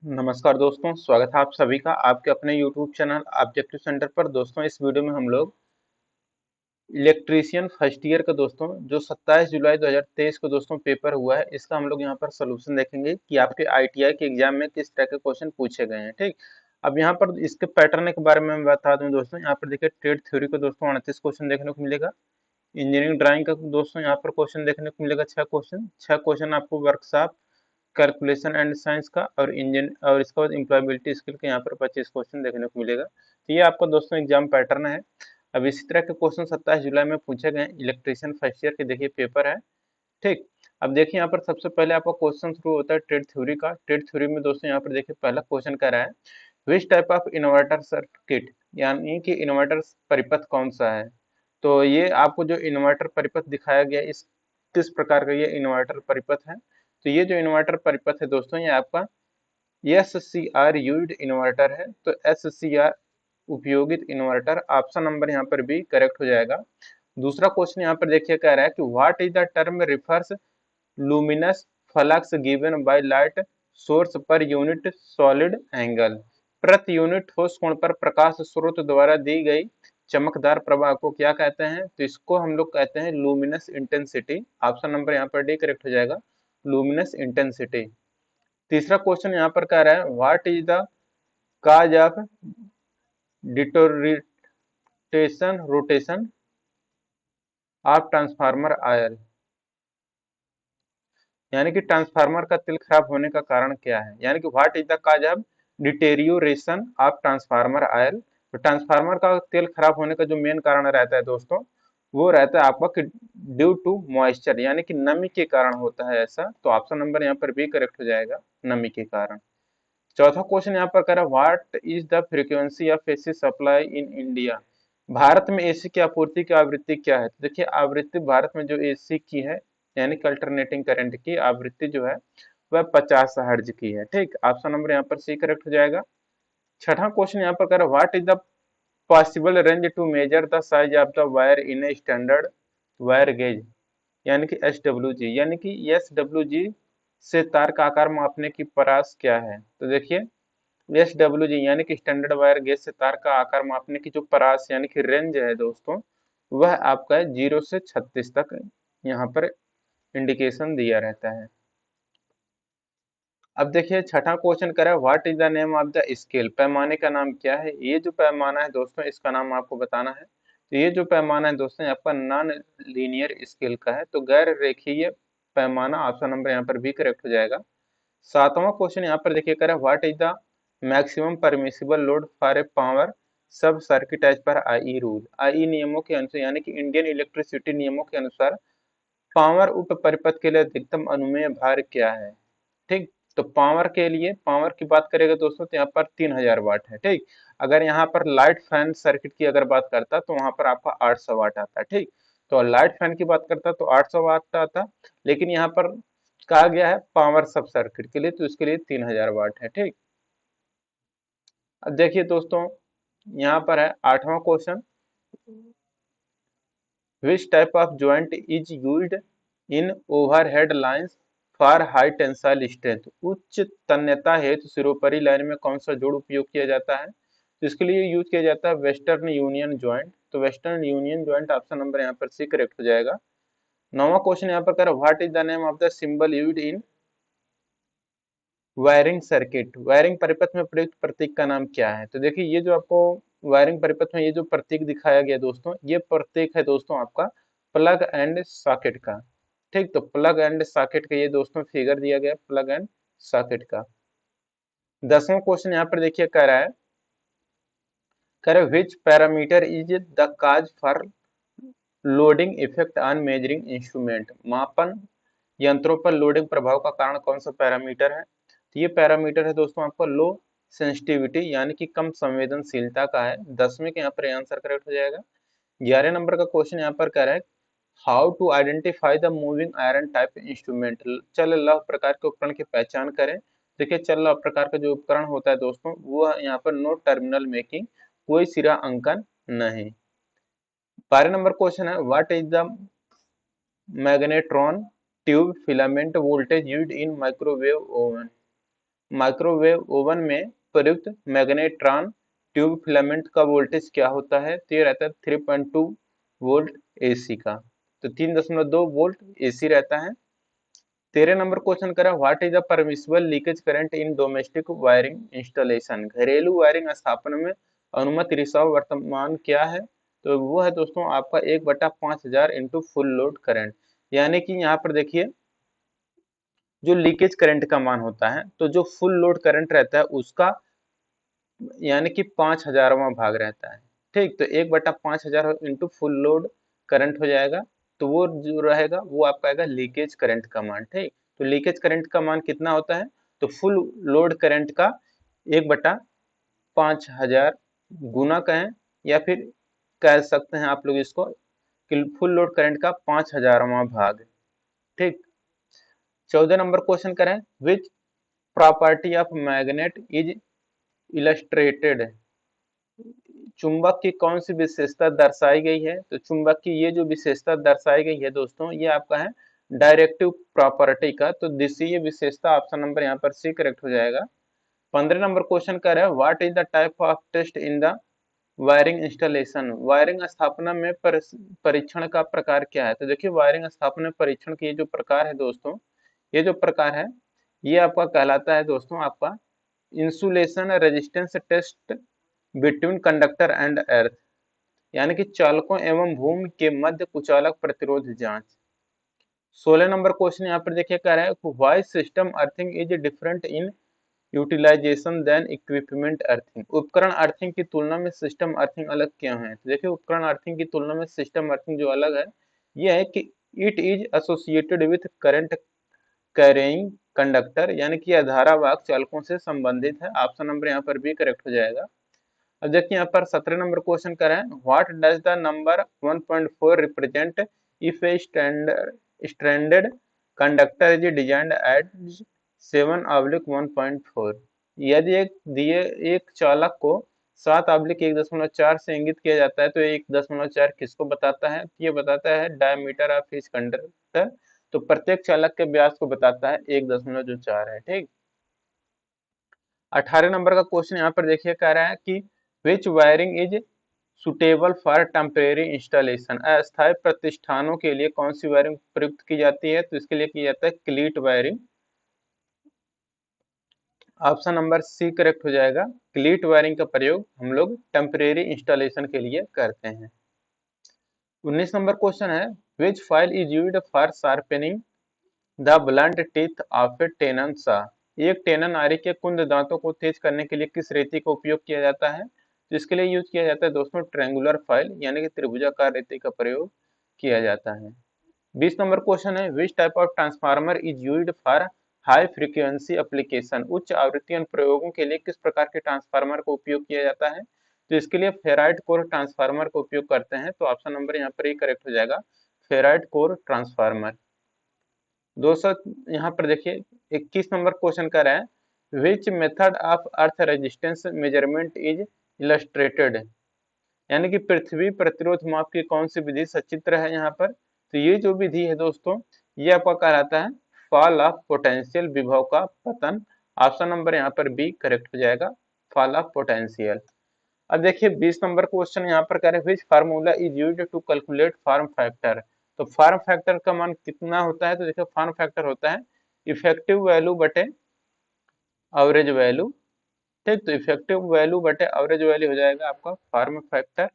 नमस्कार दोस्तों, स्वागत है आप सभी का आपके अपने YouTube चैनल ऑब्जेक्टिव सेंटर पर। दोस्तों इस वीडियो में हम लोग इलेक्ट्रीशियन फर्स्ट ईयर का दोस्तों जो 27 जुलाई 2023 को दोस्तों पेपर हुआ है, इसका हम लोग यहाँ पर सोल्यूशन देखेंगे कि आपके ITI के एग्जाम में किस तरह के क्वेश्चन पूछे गए हैं। ठीक, अब यहाँ पर इसके पैटर्न के बारे में मैं बता दूं दोस्तों। यहाँ पर देखिए ट्रेड थ्योरी का दोस्तों 38 क्वेश्चन देखने को मिलेगा। इंजीनियरिंग ड्राइंग का दोस्तों यहाँ पर क्वेश्चन देखने को मिलेगा 6 क्वेश्चन आपको वर्कशॉप कैलकुलेशन एंड साइंस का, और इंजन और इसके बाद एम्प्लॉयबिलिटी स्किल के यहाँ पर 25 क्वेश्चन देखने को मिलेगा। तो ये आपका दोस्तों एग्जाम पैटर्न है। अब इसी तरह के क्वेश्चन 27 जुलाई में पूछे गए इलेक्ट्रीशियन फर्स्ट ईयर के, देखिए पेपर है। ठीक, अब देखिए यहाँ पर सबसे पहले आपका क्वेश्चन शुरू होता है ट्रेड थ्योरी का। ट्रेड थ्योरी में दोस्तों यहाँ पर देखिए पहला क्वेश्चन कह रहा है which type of inverter circuit, यानी कि इन्वर्टर परिपथ कौन सा है। तो ये आपको जो इन्वर्टर परिपथ दिखाया गया इस किस प्रकार का ये इन्वर्टर परिपथ है। तो ये जो इन्वर्टर परिपथ है दोस्तों ये आपका SCR यूज्ड इन्वर्टर है। तो SCR उपयोगित इन्वर्टर, ऑप्शन नंबर यहाँ पर भी करेक्ट हो जाएगा। दूसरा क्वेश्चन यहाँ पर देखिए कह रहा है कि what is the term refers luminous flux given by light source per unit solid angle. प्रति यूनिट ठोस कोण पर प्रकाश स्रोत द्वारा दी गई चमकदार प्रवाह को क्या कहते हैं। तो इसको हम लोग कहते हैं लुमिनस इंटेंसिटी। ऑप्शन नंबर यहाँ पर डी करेक्ट हो जाएगा, लुमिनस इंटेंसिटी। तीसरा क्वेश्चन यहाँ पर कह रहा है what is the cause of rotation of transformer oil, यानी कि ट्रांसफार्मर का तेल खराब होने का कारण क्या है। यानी कि what is the cause of deterioration of transformer oil. तो ट्रांसफार्मर का तेल खराब होने का जो मेन कारण रहता है दोस्तों वो रहता है आपका ड्यू टू मॉइस्चर, यानी कि नमी के कारण होता है ऐसा। तो ऑप्शन नंबर यहाँ पर भी करेक्ट हो जाएगा, नमी के कारण। चौथा क्वेश्चन यहाँ पर कह रहा है what is the frequency of AC supply in India. Bharat में एसी की आपूर्ति की आवृत्ति क्या है। तो देखिए आवृत्ति भारत में जो एसी की है यानी कि अल्टरनेटिंग करंट की आवृत्ति जो है वह 50 हर्ट्ज की है। ठीक, ऑप्शन नंबर यहाँ पर सी करेक्ट हो जाएगा। छठा क्वेश्चन यहाँ पर कह रहा है what is the possible range to measure the size of the wire in a standard wire gauge, यानी कि SWG, यानी कि SWG से तार का आकार मापने की परास क्या है। तो देखिए SWG यानी कि स्टैंडर्ड वायर गेज से तार का आकार मापने की जो परास यानी कि रेंज है दोस्तों वह आपका है 0 से 36 तक यहाँ पर इंडिकेशन दिया रहता है। अब देखिए छठा क्वेश्चन कर रहा है what is the name of the scale, पैमाने का नाम क्या है। ये जो पैमाना है दोस्तों इसका नाम आपको बताना है। तो ये जो पैमाना है दोस्तों आपका नॉन लीनियर स्केल का है, तो गैर रेखीय पैमाना। ऑप्शन नंबर यहाँ पर भी करेक्ट हो जाएगा। सातवां क्वेश्चन यहाँ पर देखिए कर what is the maximum permissible load for a power sub circuit as per I rule. आई नियमों के अनुसार यानी कि इंडियन इलेक्ट्रिसिटी नियमों के अनुसार पावर उप परिपथ के लिए अधिकतम अनुमेय भार क्या है। ठीक, तो पावर के लिए पावर की बात करेगा दोस्तों तो यहाँ पर 3000 वाट है। ठीक, अगर यहाँ पर लाइट फैन सर्किट की अगर बात करता तो वहां पर आपका 800 वाट आता है। ठीक, तो लाइट फैन की बात करता तो 800 वाट आता, लेकिन यहाँ पर कहा गया है पावर सब सर्किट के लिए तो इसके लिए 3000 वाट है। ठीक, अब देखिए दोस्तों यहाँ पर है आठवां question which type of joint is used in overhead lines for high tensile strength. उच्च तन्यता हेतु सिरोपरी लाइन में कौन सा जोड़ उपयोग किया जाता है। तो इसके लिए यूज किया जाता है वेस्टर्न यूनियन ज्वाइंट। तो western union joint option number यहाँ पर सी करेक्ट हो जाएगा। नौवां क्वेश्चन यहाँ पर कर what is the name of the symbol used in wiring circuit. Wiring परिपथ में प्रयुक्त प्रतीक का नाम क्या है। तो देखिए ये जो आपको वायरिंग परिपथ में ये जो प्रतीक दिखाया गया दोस्तों ये प्रतीक है दोस्तों आपका प्लग एंड सॉकेट का। ठीक, तो प्लग एंड सॉकेट का ये दोस्तों फिगर दिया गया प्लग एंड सॉकेट का। 10वां क्वेश्चन यहाँ पर देखिए कह रहे which parameter is the cause for loading effect on measuring instrument. मापन यंत्रों पर लोडिंग प्रभाव का कारण कौन सा पैरामीटर है। तो ये पैरामीटर है दोस्तों आपका लो सेंसिटिविटी यानी कि कम संवेदनशीलता का है। 10वें के यहाँ पर आंसर करेक्ट हो जाएगा। 11 नंबर का क्वेश्चन यहाँ पर कह रहा है how to identify the moving iron type instrument. चल लौह प्रकार के उपकरण की पहचान करें। देखिए चल लौह प्रकार का जो उपकरण होता है दोस्तों वो यहाँ पर नो टर्मिनल मेकिंग, कोई सिरा अंकन नहीं। 12 नंबर क्वेश्चन है what is the magnetron tube filament voltage used in microwave oven. Microwave oven में प्रयुक्त मैग्नेट्रॉन ट्यूब फिलामेंट का वोल्टेज क्या होता है? तो ये रहता है 3.2 वोल्ट एसी का। तो 3.2 वोल्ट एसी रहता है। 13 नंबर क्वेश्चन करें, what is the permissible leakage current in domestic wiring installation? घरेलू वायरिंग स्थापना में अनुमत रिसाव वर्तमान क्या है? तो वो है दोस्तों आपका 1/5000 इंटू फुल लोड करंट। यानी कि यहाँ पर देखिए जो लीकेज करंट का मान होता है, तो जो फुल लोड करंट रहता है उसका यानी कि 5000वां भाग रहता है। ठीक, तो 1/5000 इंटू फुल लोड करंट हो जाएगा। तो वो जो रहेगा वो आपका आएगा लीकेज करंट का मान। ठीक, तो लीकेज करंट का मान कितना होता है? तो फुल लोड करंट का 1/5000 गुना कहें या फिर कह सकते हैं आप लोग इसको कि फुल लोड करंट का 5000वां भाग। ठीक, 14 नंबर क्वेश्चन करें, which property of magnet is illustrated? चुंबक की कौन सी विशेषता दर्शाई गई है? तो चुंबक की ये जो विशेषता दर्शाई गई है दोस्तों, ये आपका है डायरेक्टिव प्रॉपर्टी का। तो दिशीय विशेषता ऑप्शन नंबर यहाँ पर सी करेक्ट हो जाएगा। 15 नंबर क्वेश्चन कर रहे हैं, what is the type of test in the wiring installation? Wiring स्थापना में परीक्षण का प्रकार क्या है? तो देखिए वायरिंग स्थापना में परीक्षण के ये जो प्रकार है दोस्तों, ये जो प्रकार है ये आपका कहलाता है दोस्तों आपका insulation resistance test between conductor and earth, यानी कि चालकों एवं भूमि के मध्य कुचालक प्रतिरोध जांच। 16 नंबर क्वेश्चन यहाँ पर देखिए कह रहा है, why system earthing is different in utilisation than equipment earthing? उपकरण अर्थिंग की तुलना में सिस्टम अर्थिंग अलग क्यों है? तो देखिए उपकरण अर्थिंग की तुलना में सिस्टम अर्थिंग जो अलग है यह है कि it is associated with current carrying conductor, यानी कि यह धारावाहक चालकों से संबंधित है। ऑप्शन नंबर यहाँ पर भी करेक्ट हो जाएगा। अब देखिए यहाँ पर 17 नंबर क्वेश्चन कर रहे हैं, what does the number 1.4 represent if a stranded conductor is designed at 7/1.4? यदि एक दिए एक चालक को 7/1.4 से इंगित किया जाता है तो 1.4 किसको बताता है? ये बताता है डायमीटर ऑफ ईच कंडक्टर। तो प्रत्येक चालक के व्यास को बताता है 1.4 है। ठीक, 18 नंबर का क्वेश्चन यहाँ पर देखिए कह रहा है कि which wiring is suitable for temporary installation? अस्थायी प्रतिष्ठानों के लिए कौन सी वायरिंग प्रयुक्त की जाती है? तो इसके लिए की जाता है cleat wiring. Option number C correct हो जाएगा। क्लीट वायरिंग का प्रयोग हम लोग टेम्परेरी इंस्टॉलेशन के लिए करते हैं। 19 नंबर क्वेश्चन है, which file is used for sharpening the blunt teeth of a tenon saw? एक टेनन आरी के कुंद दांतों को तेज करने के लिए किस रेती का उपयोग किया जाता है? तो इसके लिए यूज किया जाता है दोस्तों ट्रायंगुलर फाइल, यानी कि त्रिभुजाकार रेती का प्रयोग किया जाता है। 20 नंबर क्वेश्चन है, which type of transformer is used for high frequency application? उच्च आवृत्ति अनुप्रयोगों के लिए किस प्रकार के ट्रांसफार्मर का उपयोग किया जाता है? तो इसके लिए फेराइट कोर ट्रांसफार्मर का उपयोग करते हैं। तो ऑप्शन नंबर यहाँ पर ही करेक्ट हो जाएगा, फेराइट कोर ट्रांसफार्मर। 200 यहाँ पर देखिए 21 नंबर क्वेश्चन कर रहा है, which method of earth resistance measurement is illustrated? यानी कि पृथ्वी प्रतिरोध माप की कौन सी विधि सचित्र है यहाँ पर? तो ये जो विधि है दोस्तों ये आपका कहलाता है फॉल ऑफ पोटेंशियल, विभव का पतन। ऑप्शन नंबर यहाँ पर बी करेक्ट हो जाएगा, फॉल ऑफ पोटेंशियल। अब देखिए 20 नंबर क्वेश्चन यहाँ पर कह रहे हैं, which formula is used to calculate form factor? तो फार्म फैक्टर का मान कितना होता है? तो देखिए फार्म फैक्टर होता है इफेक्टिव वैल्यू बटे एवरेज वैल्यू। ठीक, तो इफेक्टिव वैल्यू बटे एवरेज वैल्यू हो जाएगा आपका फार्म फैक्टर।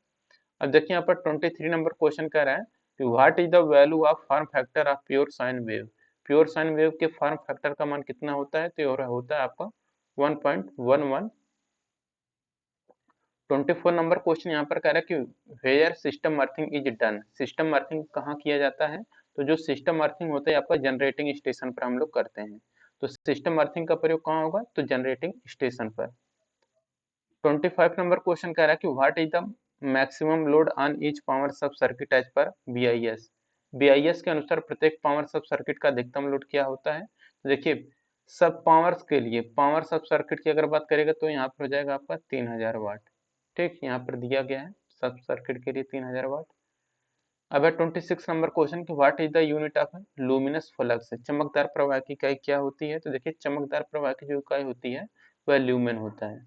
अब देखिए यहाँ पर 23 नंबर क्वेश्चन कह रहा है कि what is the value of form factor of pure sine wave? Pure sine wave के फार्म फैक्टर का मान कितना होता है? तो ये होता है आपका 1.11। 24 नंबर क्वेश्चन यहाँ पर कह रहा है कि where system earthing is done? System earthing कहाँ किया जाता है? तो जो सिस्टम अर्थिंग होता है आपका जनरेटिंग स्टेशन पर हम लोग करते हैं। तो सिस्टम अर्थिंग का प्रयोग कहाँ होगा? तो जनरेटिंग स्टेशन पर। 25 नंबर क्वेश्चन कह रहा है कि what is the maximum load on each power sub circuit as per BIS? BIS के अनुसार प्रत्येक पावर सब सर्किट का अधिकतम लोड क्या होता है? तो देखिए सब पावर्स के लिए पावर सब सर्किट की अगर बात करेगा तो यहाँ पर हो जाएगा आपका 3000 वाट। ठीक, यहाँ पर दिया गया है सब सर्किट के लिए 3000 वाट। अब है 26 नंबर क्वेश्चन कि what is the unit of luminous flux. चमकदार प्रवाह की इकाई क्या होती है? तो देखिए चमकदार प्रवाह की जो इकाई होती है वह ल्यूमेन होता है।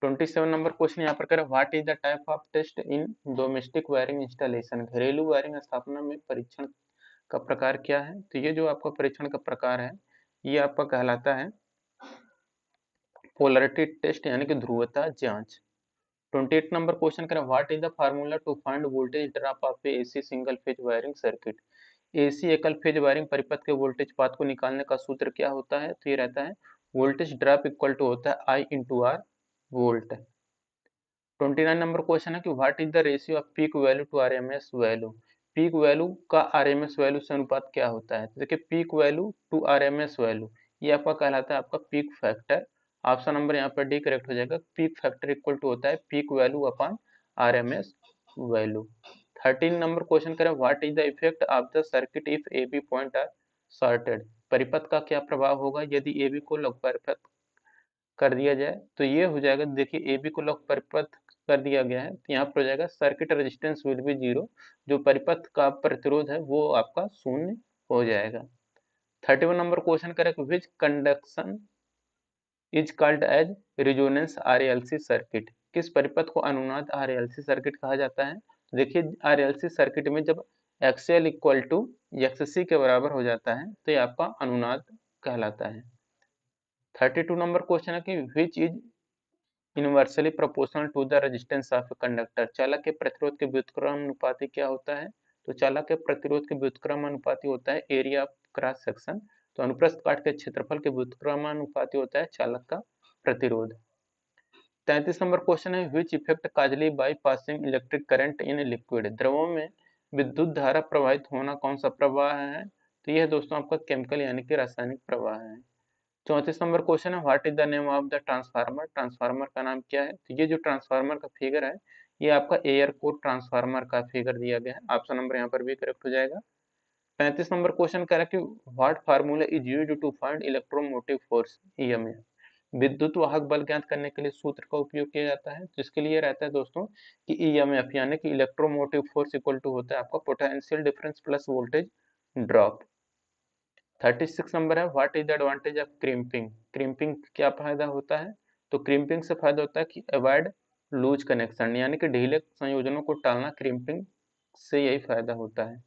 27 नंबर क्वेश्चन यहाँ पर करें what is the type of test in domestic wiring installation. घरेलू वायरिंग स्थापना में परीक्षण का प्रकार क्या है? तो ये जो आपका परीक्षण का प्रकार है ये आपका कहलाता है पोलरिटी टेस्ट यानी कि ध्रुवता जांच। 28 नंबर क्वेश्चन करें what is the formula to find voltage drop of AC single phase wiring circuit. AC एकल फेज वायरिंग परिपथ के वोल्टेज पाथ को निकालने का सूत्र क्या होता है? तो ये रहता है वोल्टेज ड्रॉप इक्वल टू होता है I into R volt. 29 number question है कि what is the ratio of peak value to RMS value. Peak value का आरएमएस वैल्यू से अनुपात क्या होता है? तो देखिए peak value to RMS value ये आपका कहलाता है आपका पीक फैक्टर। ऑप्शन नंबर यहाँ पर डी करेक्ट हो जाएगा। पीक फैक्टर इक्वल टू होता है peak value upon RMS value. 13 number question करें what is the effect of the circuit if A B point are shorted. परिपथ का क्या प्रभाव होगा यदि ए बी को लघु परिपथ कर दिया जाए? तो ये हो जाएगा, देखिए ए बी को लघु परिपथ कर दिया गया है तो यहाँ पर हो जाएगा circuit resistance will be zero. जो परिपथ का प्रतिरोध है वो आपका शून्य हो जाएगा। 31 नंबर क्वेश्चन करें which conduction is called as resonance RLC circuit. किस परिपथ को अनुनाद आरएलसी सर्किट कहा जाता है? तो देखिए आरएलसी सर्किट में जब एक्सएल इक्वल टू एक्ससी के बराबर हो जाता है तो ये आपका अनुनाद कहलाता है। 32 नंबर क्वेश्चन है कि which is inversely proportional to the resistance of a conductor. चालक के प्रतिरोध के व्युत्क्रमानुपाती क्या होता है? तो चालक के प्रतिरोध के व्युत्क्रमानुपाती होता है एरिया ऑफ क्रॉस सेक्शन। तो अनुप्रस्थ काट के क्षेत्रफल के व्युत्क्रमानुपाती होता है चालक का प्रतिरोध। 33 नंबर क्वेश्चन है which effect causally by passing electric current in liquid. द्रवों में विद्युत धारा प्रवाहित होना कौन सा प्रवाह है? तो यह दोस्तों आपका केमिकल यानी कि रासायनिक प्रवाह है। 34 नंबर क्वेश्चन है what is the name of the transformer. Transformer का नाम क्या है? तो ये जो ट्रांसफार्मर का फिगर है ये आपका एयर कोर ट्रांसफार्मर का फिगर दिया गया है। ऑप्शन नंबर यहाँ पर भी करेक्ट हो जाएगा। 35 नंबर क्वेश्चन कह रहा है कि what formula is used to find electromotive force EMF. विद्युत वाहक बल ज्ञात करने के लिए सूत्र का उपयोग किया जाता है जिसके लिए रहता है दोस्तों कि ईएमएफ यानी कि इलेक्ट्रोमोटिव फोर्स इक्वल टू होता है आपका potential difference plus voltage drop. 36 number है what is the advantage of crimping. Crimping क्या फायदा होता है? तो क्रिम्पिंग से फायदा होता है कि अवॉइड लूज कनेक्शन यानी कि ढीले संयोजनों को टालना, क्रिम्पिंग से यही फायदा होता है।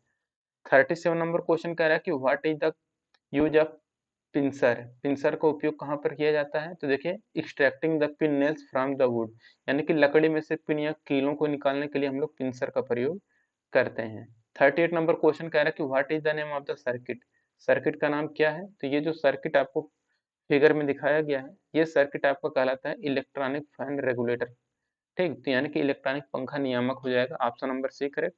37 नंबर क्वेश्चन कह रहा है कि what is the use of pincer. Pincer का उपयोग कहाँ पर किया जाता है? तो देखिए extracting the pin nails from the wood यानी कि लकड़ी में से पिन या कीलों को निकालने के लिए हम लोग पिंसर का प्रयोग करते हैं। 38 नंबर क्वेश्चन कह रहा है कि what is the name of the circuit. Circuit का नाम क्या है? तो ये जो सर्किट आपको फिगर में दिखाया गया है ये सर्किट आपका कहलाता है इलेक्ट्रॉनिक फैन रेगुलेटर। ठीक, तो यानी कि इलेक्ट्रॉनिक पंखा नियामक हो जाएगा। Option number C correct.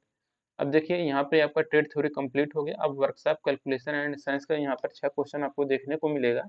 अब देखिए यहाँ पे आपका ट्रेड थ्योरी कंप्लीट हो गया। अब वर्कशॉप कैलकुलेशन एंड साइंस का यहाँ पर 6 क्वेश्चन आपको देखने को मिलेगा।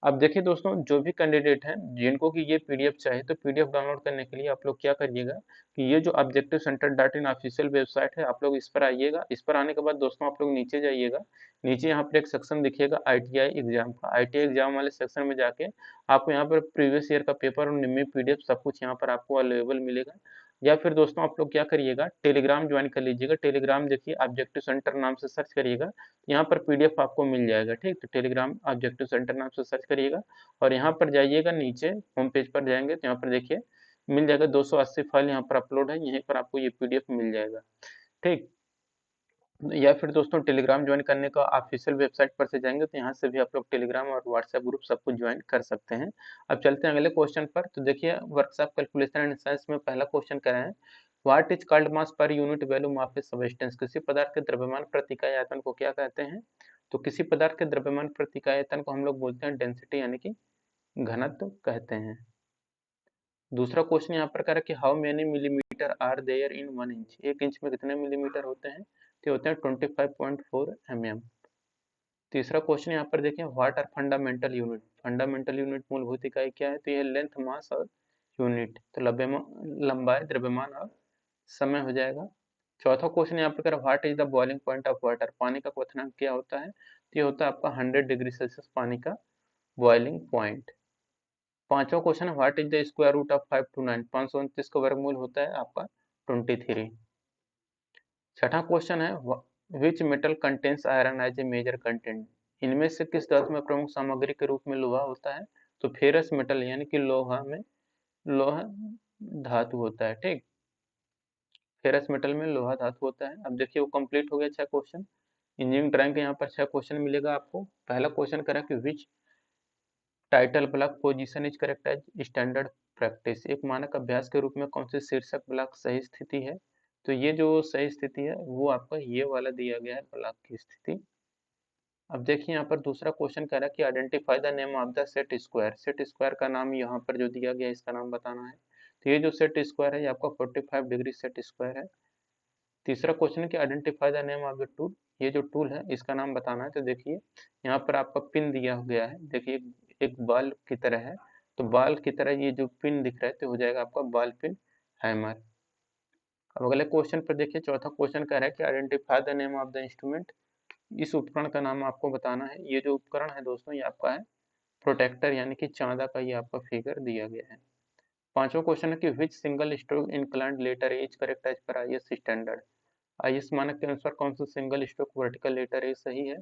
अब देखिए दोस्तों जो भी कैंडिडेट हैं जिनको कि ये पीडीएफ चाहिए तो पीडीएफ डाउनलोड करने के लिए आप लोग क्या करिएगा कि ये जो objective centre dot in official website है आप लोग इस पर आइएगा। इस पर आने के बाद दोस्तों आप लोग नीचे जाइएगा। नीचे यहाँ पर एक सेक्शन दिखिएगा आईटीआई एग्जाम का। आईटीआई एग्जाम वाले सेक्शन में जाके आपको यहाँ पर प्रीवियस ईयर का पेपर और निम्न पीडीएफ सब कुछ यहाँ पर आपको अवेलेबल मिलेगा। या फिर दोस्तों आप लोग क्या करिएगा टेलीग्राम ज्वाइन कर लीजिएगा। टेलीग्राम देखिए ऑब्जेक्टिव सेंटर नाम से सर्च करिएगा यहाँ पर पीडीएफ आपको मिल जाएगा। ठीक, तो टेलीग्राम ऑब्जेक्टिव सेंटर नाम से सर्च करिएगा और यहाँ पर जाइएगा नीचे होम पेज पर जाएंगे तो यहाँ पर देखिए मिल जाएगा 280 फाइल यहाँ पर अपलोड है। यहीं पर आपको ये पीडीएफ मिल जाएगा। ठीक, या फिर दोस्तों टेलीग्राम ज्वाइन करने का ऑफिशियल वेबसाइट पर से जाएंगे तो यहाँ से भी आप लोग टेलीग्राम और व्हाट्सएप ग्रुप सब कुछ ज्वाइन कर सकते हैं। अब चलते हैं अगले क्वेश्चन पर। तो देखिए वर्कशॉप कैलकुलेशन एंड साइंस में पहला क्वेश्चन क्या है what is called mass per unit volume of A substance. किसी पदार्थ के द्रव्यमान प्रति इकाई आयतन को क्या कहते हैं? तो किसी पदार्थ के द्रव्यमान प्रति इकाई आयतन को हम लोग बोलते हैं डेंसिटी यानी कि घनत्व कहते हैं। दूसरा क्वेश्चन यहाँ पर कह रहा है कि how many millimetres are there in 1 inch. 1 inch में कितने मिलीमीटर होते हैं? तो होते हैं 25.4 mm। तीसरा क्वेश्चन यहाँ पर देखें what are fundamental unit. Fundamental unit मूलभूत इकाई क्या है? तो ये लेंथ मास और यूनिट तो लंबाई द्रव्यमान और समय हो जाएगा। चौथा क्वेश्चन यहाँ पर what is the boiling point of water. पानी का क्वथनांक क्या होता है? तो ये होता है आपका 100 डिग्री सेल्सियस पानी का बॉइलिंग पॉइंट। पांचवा क्वेश्चन है what is the square root of 5 to 9। 529 का वर्गमूल होता है आपका 23। छठा क्वेश्चन है which metal contains iron as a major content. इनमें से किस धातु में प्रमुख सामग्री के रूप में लोहा होता है? तो फेरस मेटल यानी कि लोहा में लोहा धातु होता है। ठीक, फेरस मेटल में लोहा धातु होता है। अब देखिए वो कंप्लीट हो गया 6 क्वेश्चन। इंजीनियरिंग ड्राइंग के यहाँ पर 6 क्वेश्चन मिलेगा आपको। पहला क्वेश्चन करा कि which title block position is correct as standard practice. एक मानक अभ्यास के रूप में कौन सी शीर्षक ब्लॉक सही स्थिति है? तो ये जो सही स्थिति है वो आपका ये वाला दिया गया है ब्लॉक की स्थिति। अब देखिए यहाँ पर दूसरा क्वेश्चन कह रहा है कि identify the name of the set square. Set square का नाम यहाँ पर जो दिया गया है इसका नाम बताना है। तो ये जो सेट स्क्वायर है ये आपका 45 डिग्री सेट स्क्वायर है। तीसरा क्वेश्चन है कि identify the name of the tool. ये जो टूल है इसका नाम बताना है। तो देखिए यहाँ पर आपका पिन दिया गया है, देखिए एक बाल की तरह है, तो बाल की तरह ये जो पिन दिख रहा है तो हो जाएगा आपका बॉल पिन हैमर। अब अगले क्वेश्चन पर देखिए, चौथा क्वेश्चन कह रहा है कि identify the name of the instrument. इस उपकरण का नाम आपको बताना है। ये जो उपकरण है दोस्तों ये आपका है प्रोटेक्टर यानी कि चांदा का ये आपका फिगर दिया गया है। पांचवा क्वेश्चन है कि which single stroke inclined letter is correct as per IS standard. IS मानक के अनुसार कौन सा single stroke vertical letter A सही है?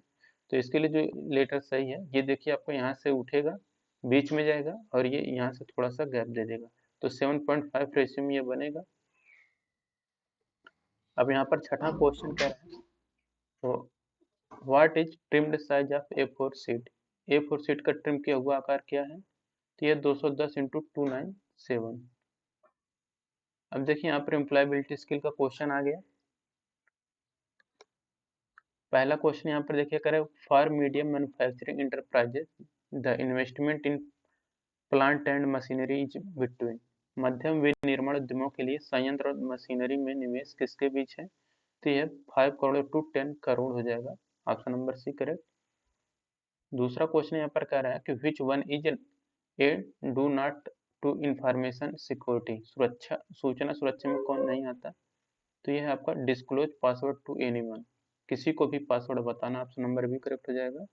तो इसके लिए जो लेटर सही है ये देखिए आपको यहाँ से उठेगा, बीच में जाएगा और ये यहाँ से थोड़ा सा गैप दे देगा, तो 7.5 रेशियो में ये बनेगा। अब यहाँ पर छठा क्वेश्चन क्या है, तो what is trimmed size of A4 sheet. A4 sheet का ट्रिम किया हुआ आकार क्या है? तो ये 210 इंटू 297। अब देखिए यहाँ पर एम्प्लॉयबिलिटी स्किल का क्वेश्चन आ गया। पहला क्वेश्चन यहाँ पर देखिए करें, for medium manufacturing enterprises the investment in plant and machinery is between. मध्यम विनिर्माण उद्यमों के लिए संयंत्र और मशीनरी में निवेश किसके बीच है? तो यह 5 करोड़ टू 10 करोड़ हो जाएगा। Option number C correct. दूसरा क्वेश्चन यहाँ पर कह रहा है कि which one is a do not to information security. सुरक्षा सूचना सुरक्षा में कौन नहीं आता? तो यह है आपका डिस्क्लोज पासवर्ड टू एनीवन। किसी को भी पासवर्ड बताना। ऑप्शन नंबर बी करेक्ट हो जाएगा।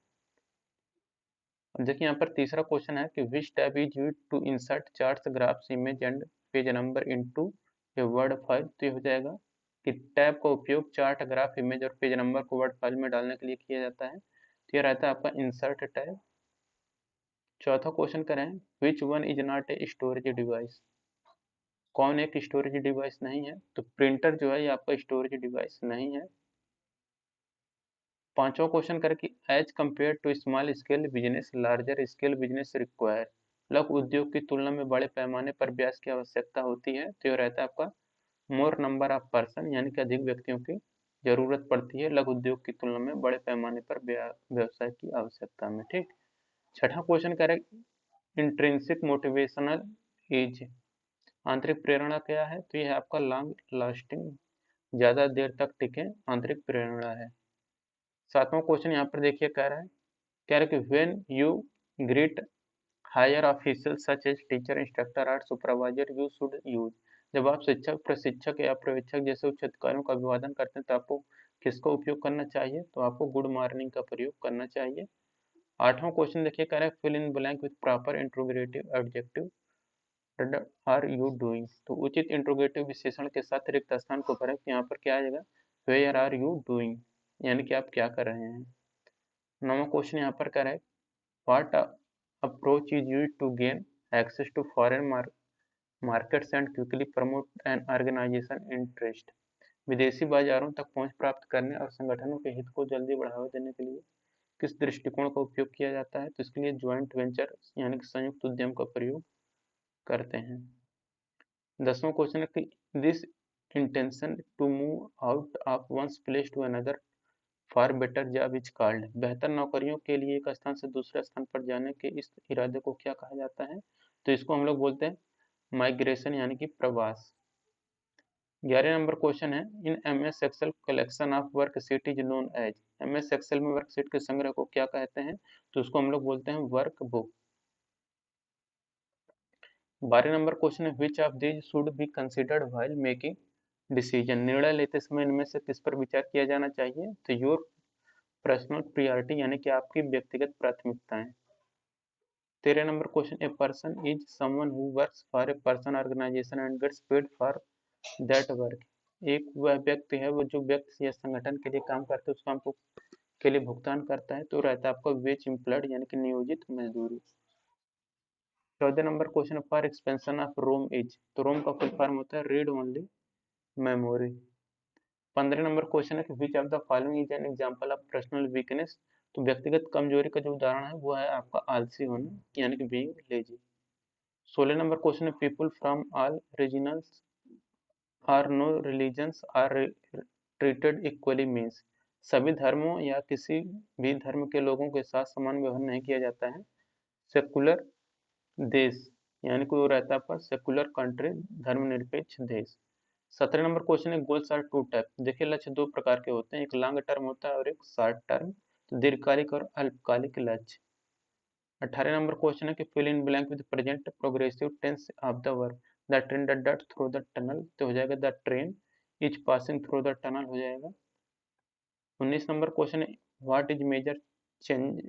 अब देखिए यहाँ पर तीसरा क्वेश्चन है कि which tab is used to insert charts graphs image and page number into a word file. तो ये हो जाएगा कि टैब का उपयोग चार्ट ग्राफ इमेज और पेज नंबर को वर्ड फाइल में डालने के लिए किया जाता है। तो ये रहता है आपका इंसर्ट टैब। चौथा क्वेश्चन करें, विच one is not a storage device. कौन एक स्टोरेज डिवाइस नहीं है? तो प्रिंटर जो है ये आपका स्टोरेज डिवाइस नहीं है। पांचवा क्वेश्चन करें कि as compare to small scale business larger scale business require. लघु उद्योग की तुलना में बड़े पैमाने पर ब्याज की आवश्यकता होती है। तो ये रहता है आपका मोर नंबर ऑफ पर्सन यानी कि अधिक व्यक्तियों की जरूरत पड़ती है लघु उद्योग की तुलना में बड़े पैमाने पर व्यवसाय की आवश्यकता में। ठीक, छठा क्वेश्चन करें इंट्रिंसिक मोटिवेशनल इज। आंतरिक प्रेरणा क्या है? तो यह आपका लॉन्ग लास्टिंग, ज्यादा देर तक टिके आंतरिक प्रेरणा है। सातवां क्वेश्चन यहाँ पर देखिए कह रहा है कि when you greet higher official such as teacher instructor और सुपरवाइजर यू शुड यूज। जब आप शिक्षक प्रशिक्षक या पर्यवेक्षक जैसे उच्च अधिकारियों का अभिवादन करते हैं तो आपको किसका उपयोग करना चाहिए? तो आपको गुड मॉर्निंग का प्रयोग करना चाहिए। आठवां क्वेश्चन देखिए कह रहा है fill in blank with proper interrogative adjective are you doing. तो उचित इंट्रोगेटिव विशेषण के साथ रिक्त स्थान को भरें। यहाँ पर क्या आ जाएगा? वेयर आर यू डूइंग, यानी कि आप क्या कर रहे हैं। नौवां क्वेश्चन यहाँ पर क्या है, what approach is used to gain access to foreign markets and quickly promote an organisation interest. विदेशी बाजारों तक पहुंच प्राप्त करने और संगठनों के हित को जल्दी बढ़ावा देने के लिए किस दृष्टिकोण का उपयोग किया जाता है? तो इसके लिए ज्वाइंट वेंचर यानी कि संयुक्त उद्यम का प्रयोग करते हैं। 10वां क्वेश्चन है कि this intention to move out of one's place to another for better job is called. बेहतर नौकरियों के लिए एक स्थान से दूसरे स्थान पर जाने के इस इरादे को क्या कहा जाता है? तो इसको हम लोग बोलते हैं माइग्रेशन यानी कि प्रवास। 11 नंबर क्वेश्चन है, in MS Excel collection of worksheet is known as. MS Excel में वर्कशीट के संग्रह को क्या कहते हैं? तो उसको हम लोग बोलते हैं वर्क बुक। 12 नंबर क्वेश्चन है, which of these should be considered while making decision. निर्णय लेते समय इनमें से किस पर विचार किया जाना चाहिए? तो योर पर्सनल प्रायोरिटी यानी कि आपकी व्यक्तिगत प्राथमिकताएं। 13 number question, a person is someone who works for a person organisation and gets paid for that work. एक वह व्यक्ति है, वो जो व्यक्ति या संगठन के लिए काम करते हैं उसको हमको के लिए भुगतान करता है, तो रहता है आपका वेज एम्प्लॉयड यानी कि नियोजित मजदूरी। 14 number question, for expansion of ROM is, तो रोम का फुल फॉर्म होता है read only memory. 15 number question है कि which of the following is an example of personal weakness, तो व्यक्तिगत कमजोरी का जो उदाहरण है वो है आपका आलसी होना यानी कि बीइंग लेजी। 16 नंबर क्वेश्चन है पीपल फ्रॉम ऑल रीजनल्स और no religions are treated equally means, सभी धर्मों या किसी भी धर्म के लोगों के साथ समान व्यवहार नहीं किया जाता है। सेकुलर देश यानी कि वो रहता है आपका सेकुलर कंट्री, धर्मनिरपेक्ष देश। 17 नंबर क्वेश्चन है गोल्स आर टू टाइप, देखिए लक्ष्य दो प्रकार के होते हैं, एक लॉन्ग टर्म होता है और एक शॉर्ट टर्म, तो दीर्घकालिक और अल्पकालिक लक्ष्य। 18 नंबर क्वेश्चन है कि fill in blank with present progressive tense of the verb, the train dot through the tunnel, तो हो जाएगा the train is passing through the tunnel हो जाएगा। 19 नंबर क्वेश्चन है what is major change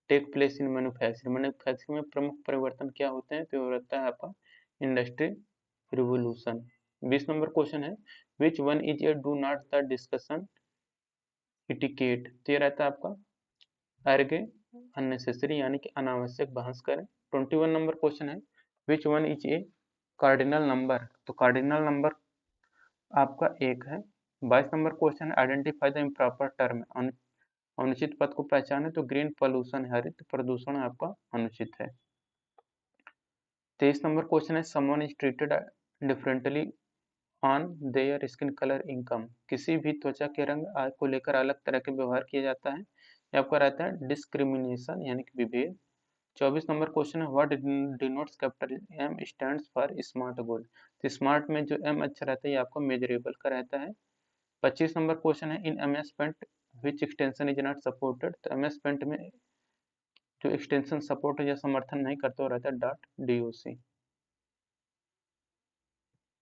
take place in manufacturing, manufacturing में प्रमुख परिवर्तन क्या होते हैं, तो रहता है आपका इंडस्ट्री रिवोल्यूशन। 20 नंबर क्वेश्चन है which one is a do not the discussion etiquette, तो ये रहता है आपका अर्गे अननेसेसरी यानी कि अनावश्यक बहस करें। 21 नंबर क्वेश्चन है which one is A cardinal number, तो कार्डिनल नंबर आपका एक है। 22 नंबर क्वेश्चन है आइडेंटिफाई द इम्प्रॉपर टर्म, अनुचित पद को पहचाने, तो ग्रीन पॉल्यूशन है, हरित प्रदूषण आपका अनुचित है। 23 नंबर क्वेश्चन है someone is treated differently on their skin colour income, किसी भी त्वचा के रंग को लेकर अलग तरह के व्यवहार किया जाता है, ये आपका रहता है डिस्क्रिमिनेशन यानी कि विभेद। 24 नंबर क्वेश्चन है what denotes capital M stands for smart goal, तो स्मार्ट में जो एम अच्छा रहता है ये आपको मेजरेबल का रहता है। 25 नंबर क्वेश्चन है in MS paint which extension is not supported, तो एमएस पेंट में जो एक्सटेंशन सपोर्ट या समर्थन नहीं करता वो रहता है डॉट डॉक।